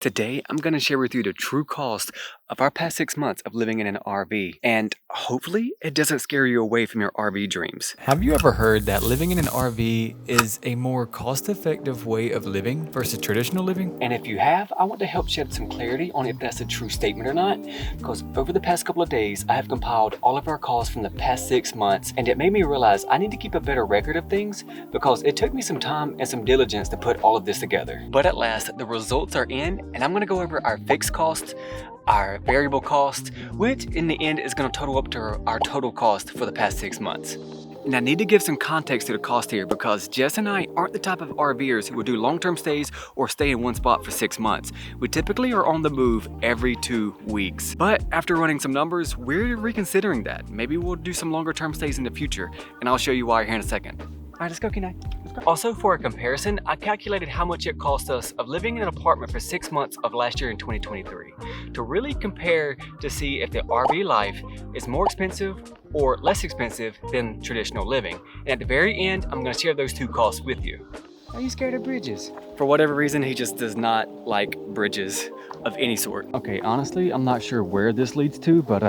Today, I'm going to share with you the true cost of our past 6 months of living in an RV, and hopefully it doesn't scare you away from your RV dreams. Have you ever heard that living in an RV is a more cost-effective way of living versus traditional living? And if you have, I want to help shed some clarity on if that's a true statement or not, because over the past couple of days, I have compiled all of our costs from the past 6 months, and it made me realize I need to keep a better record of things because it took me some time and some diligence to put all of this together. But at last, the results are in, and I'm going to go over our fixed costs, our variable cost, which in the end is going to total up to our total cost for the past 6 months. And I need to give some context to the cost here because Jess and I aren't the type of RVers who will do long-term stays or stay in one spot for 6 months. We typically are on the move every 2 weeks. But after running some numbers, we're reconsidering that. Maybe we'll do some longer-term stays in the future, and I'll show you why here in a second. All right, let's go, Kenai. Also, for a comparison, I calculated how much it cost us of living in an apartment for 6 months of last year in 2023 to really compare to see if the RV life is more expensive or less expensive than traditional living. And at the very end, I'm going to share those two costs with you. Are you scared of bridges? For whatever reason, he just does not like bridges of any sort. Okay, honestly, I'm not sure where this leads to, but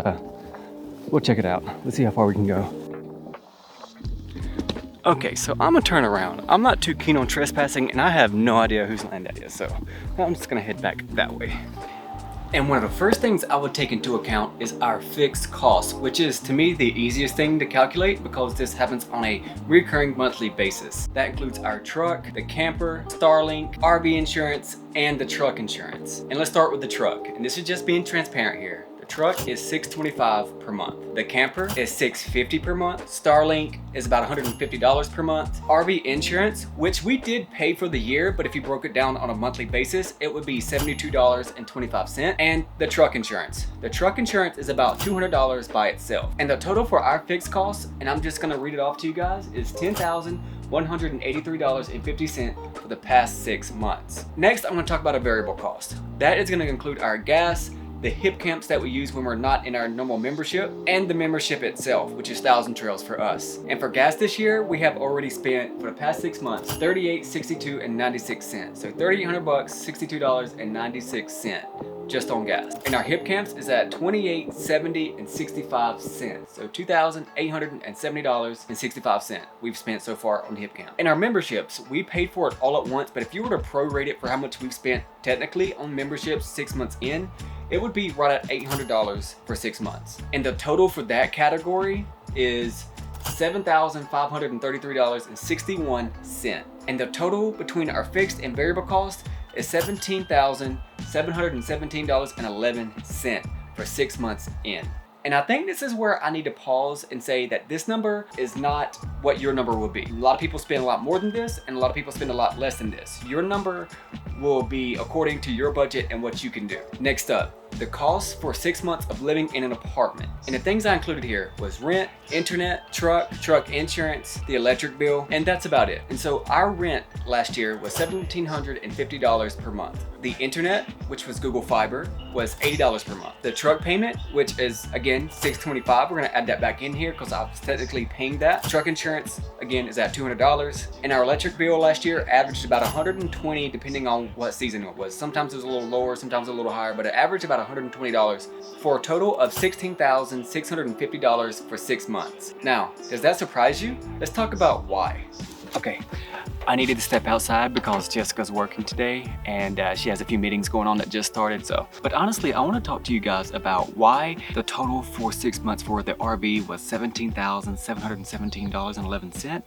we'll check it out. Let's see how far we can go. Okay, so I'm gonna turn around. I'm not too keen on trespassing and I have no idea whose land that is, so I'm just gonna head back that way. And one of the first things I would take into account is our fixed costs, which is to me the easiest thing to calculate because this happens on a recurring monthly basis. That includes our truck, the camper, Starlink, RV insurance, and the truck insurance. And let's start with the truck. And this is just being transparent here. Truck is $625 per month. The camper is $650 per month. Starlink is about $150 per month. RV insurance, which we did pay for the year, but if you broke it down on a monthly basis, it would be $72.25. And the truck insurance. The truck insurance is about $200 by itself. And the total for our fixed costs, and I'm just gonna read it off to you guys, is $10,183.50 for the past 6 months. Next, I'm gonna talk about a variable cost. That is gonna include our gas, the hip camps that we use when we're not in our normal membership, and the membership itself, which is 1,000 Trails for us. And for gas this year, we have already spent, for the past 6 months, $38, $62, and 96 cents. So $3,800, $62.96 just on gas. And our hip camps is at $28, $70, and 65 cents. So $2,870.65 we've spent so far on hip camp. And our memberships, we paid for it all at once, but if you were to prorate it for how much we've spent technically on memberships 6 months in, it would be right at $800 for 6 months. And the total for that category is $7,533.61. And the total between our fixed and variable cost is $17,717.11 for 6 months in. And I think this is where I need to pause and say that this number is not what your number will be. A lot of people spend a lot more than this, and a lot of people spend a lot less than this. Your number will be according to your budget and what you can do. Next up, the cost for 6 months of living in an apartment. And the things I included here was rent, internet, truck insurance, the electric bill, and that's about it. And so our rent last year was $1,750 per month. The internet, which was Google Fiber, was $80 per month. The truck payment, which is again $625, we're gonna add that back in here because I was technically paying that. Truck insurance, again, is at $200. And our electric bill last year averaged about $120 depending on what season it was. Sometimes it was a little lower, sometimes a little higher, but it averaged about $120 for a total of $16,650 for 6 months. Now, does that surprise you? Let's talk about why. Okay, I needed to step outside because Jessica's working today and she has a few meetings going on that just started. But honestly, I want to talk to you guys about why the total for 6 months for the RV was $17,717.11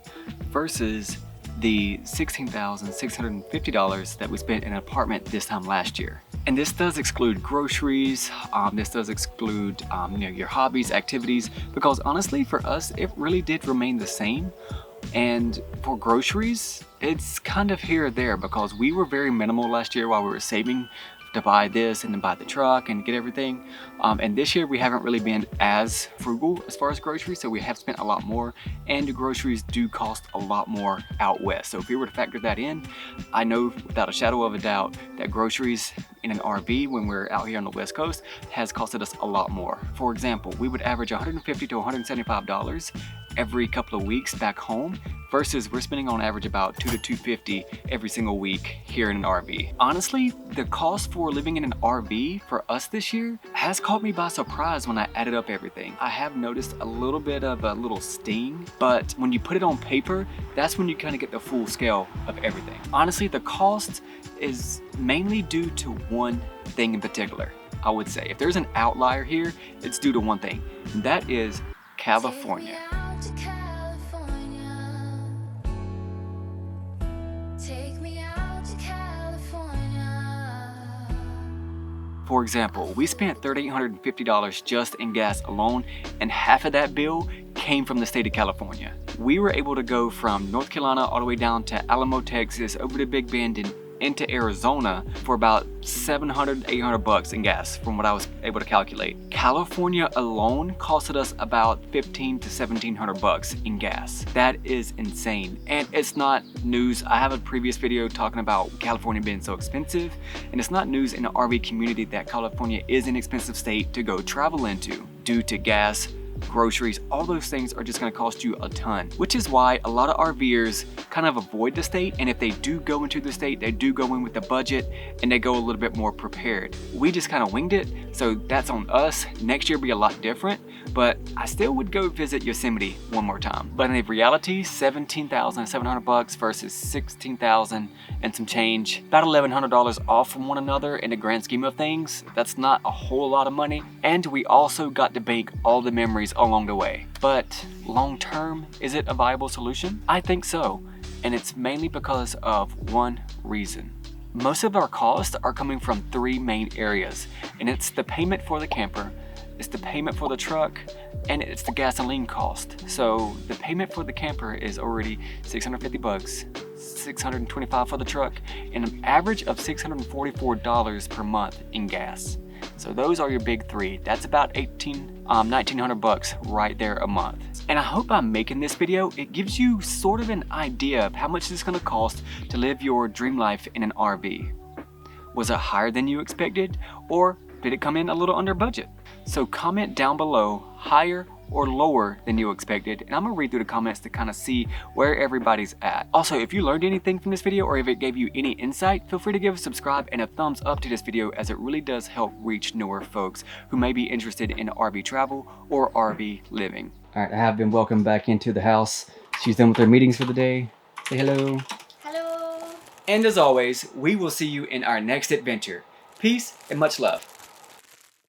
versus the $16,650 that we spent in an apartment this time last year. And this does exclude groceries, this does exclude your hobbies, activities, because honestly for us, it really did remain the same. And for groceries, it's kind of here or there because we were very minimal last year while we were saving to buy this and then buy the truck and get everything. And this year we haven't really been as frugal as far as groceries, so we have spent a lot more, and the groceries do cost a lot more out west. So if we were to factor that in, I know without a shadow of a doubt that groceries in an RV when we're out here on the West Coast has costed us a lot more. For example, we would average $150 to $175 every couple of weeks back home versus we're spending on average about $200 to $250 every single week here in an RV. Honestly, the cost for living in an RV for us this year has caught me by surprise when I added up everything. I have noticed a little bit of a little sting, but when you put it on paper, that's when you kind of get the full scale of everything. Honestly, the cost is mainly due to one thing in particular. I would say if there's an outlier here, it's due to one thing, and that is California. For example, we spent $3,850 just in gas alone, and half of that bill came from the state of California. We were able to go from North Carolina all the way down to Alamo, Texas, over to Big Bend and into Arizona for about $700, $800 in gas from what I was able to calculate. California alone costed us about $1,500 to $1,700 in gas. That is insane, and it's not news. I have a previous video talking about California being so expensive, and it's not news in the RV community that California is an expensive state to go travel into due to gas, groceries. All those things are just going to cost you a ton, which is why a lot of RVers kind of avoid the state, and if they do go into the state, they do go in with a budget and they go a little bit more prepared. We just kind of winged it, so that's on us. Next year will be a lot different, but I still would go visit Yosemite one more time. But in reality, $17,700 versus $16,000 and some change, about $1,100 off from one another in the grand scheme of things. That's not a whole lot of money, and we also got to bank all the memories along the way. But long term, is it a viable solution? I think so, and it's mainly because of one reason. Most of our costs are coming from three main areas, and it's the payment for the camper, it's the payment for the truck, and it's the gasoline cost. So the payment for the camper is already $650, $625 for the truck, and an average of $644 per month in gas. So those are your big three. That's about $1,900 right there a month. And I hope by making this video, it gives you sort of an idea of how much it's gonna cost to live your dream life in an RV. Was it higher than you expected, or did it come in a little under budget? So comment down below, higher or lower than you expected, and I'm gonna read through the comments to kind of see where everybody's at. Also, if you learned anything from this video or if it gave you any insight, feel free to give a subscribe and a thumbs up to this video, as it really does help reach newer folks who may be interested in RV travel or RV living. All right, I have been welcomed back into the house. She's done with her meetings for the day. Say hello. Hello. And as always, we will see you in our next adventure. Peace and much love.